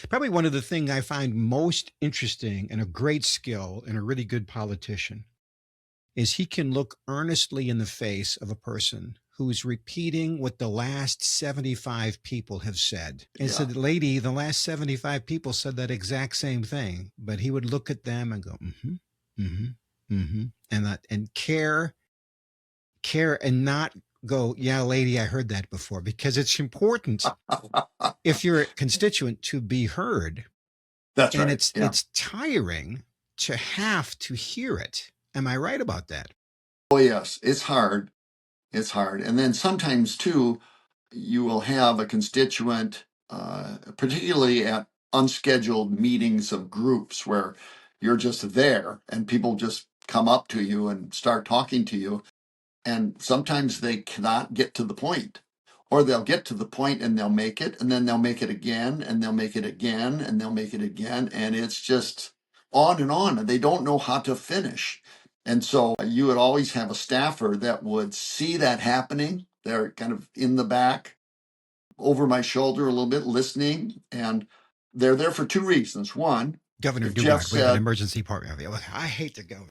Probably one of the things I find most interesting and a great skill in a really good politician is he can look earnestly in the face of a person who's repeating what the last 75 people have said. And Yeah. said, lady, the last 75 people said that exact same thing. But he would look at them and go, mm-hmm, mm-hmm, mm-hmm. And care and not go, yeah, lady, I heard that before, because it's important if you're a constituent to be heard. That's And right. it's Yeah. it's tiring to have to hear it. Am I right about that? Oh, yes. It's hard. It's hard. And then sometimes, too, you will have a constituent, particularly at unscheduled meetings of groups where you're just there and people just come up to you and start talking to you. And sometimes they cannot get to the point, or they'll get to the point and they'll make it, and then they'll make it again, and they'll make it again, and they'll make it again. And it's just on and on, and they don't know how to finish. And so you would always have a staffer that would see that happening. They're kind of in the back, over my shoulder a little bit, listening. And they're there for two reasons. One, Governor if Jeff Dugard, we have an said, emergency department. I hate the governor.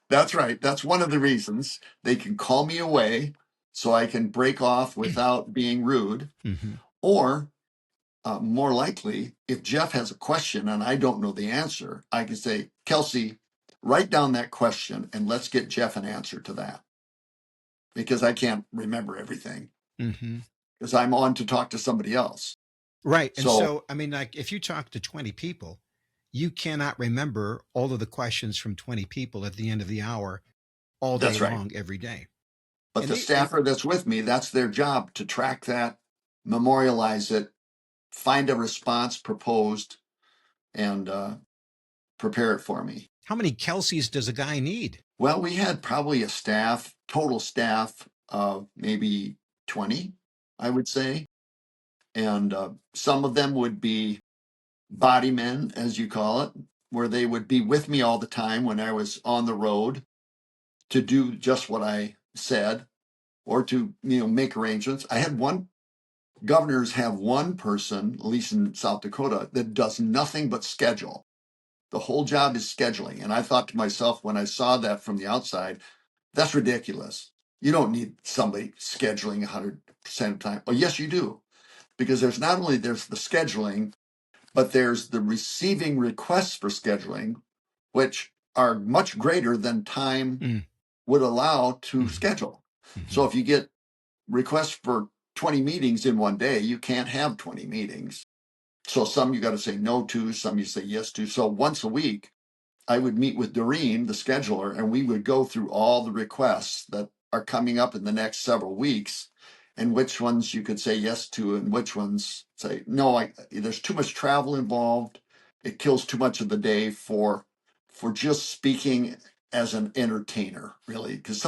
that's right. That's one of the reasons they can call me away so I can break off without being rude. Mm-hmm. Or more likely, if Jeff has a question and I don't know the answer, I can say, Kelsey, write down that question and let's get Jeff an answer to that, because I can't remember everything Mm-hmm. because I'm on to talk to somebody else. Right. And So so, I mean, like if you talk to 20 people, you cannot remember all of the questions from 20 people at the end of the hour all day that's right. long every day. But And the they staffer that's with me, that's their job, to track that, memorialize it, find a response proposed, and prepare it for me. how many Kelseys does a guy need? Well, we had probably a total staff of maybe 20, I would say. And some of them would be body men, as you call it, where they would be with me all the time when I was on the road to do just what I said, or to, make arrangements. I had governors have one person, at least in South Dakota, that does nothing but schedule. The whole job is scheduling. And I thought to myself when I saw that from the outside, that's ridiculous. You don't need somebody scheduling 100% of the time. Oh, yes, you do. Because there's the scheduling, but there's the receiving requests for scheduling, which are much greater than time Mm. would allow to Mm-hmm. schedule. Mm-hmm. So if you get requests for 20 meetings in one day, you can't have 20 meetings. So some you got to say no to, some you say yes to. So once a week, I would meet with Doreen, the scheduler, and we would go through all the requests that are coming up in the next several weeks, and which ones you could say yes to and which ones say no. There's too much travel involved. It kills too much of the day for just speaking as an entertainer, really. Because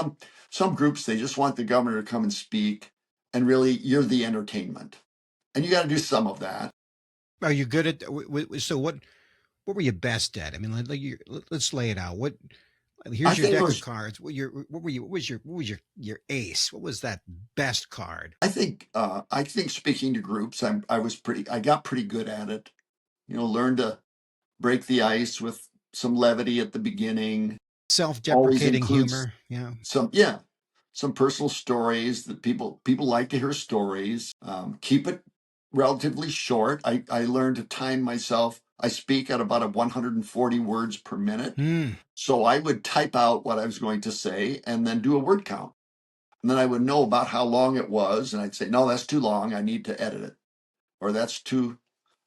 some groups, they just want the governor to come and speak, and really you're the entertainment, and you got to do some of that. Are you good at so what were you best at? I mean, let's lay it out. I Here's your think it deck of was cards. What was your ace? What was that best card? I think speaking to groups, I got pretty good at it. Learn to break the ice with some levity at the beginning. Always Self-deprecating includes humor. Yeah. some personal stories that people like to hear stories. Keep it relatively short. I learned to time myself. I speak at about 140 words per minute. Hmm. So I would type out what I was going to say and then do a word count. And then I would know about how long it was. And I'd say, no, that's too long. I need to edit it. Or that's too.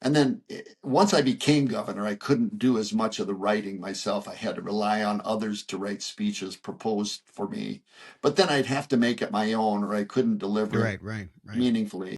And then once I became governor, I couldn't do as much of the writing myself. I had to rely on others to write speeches proposed for me. But then I'd have to make it my own, or I couldn't deliver it Right. meaningfully.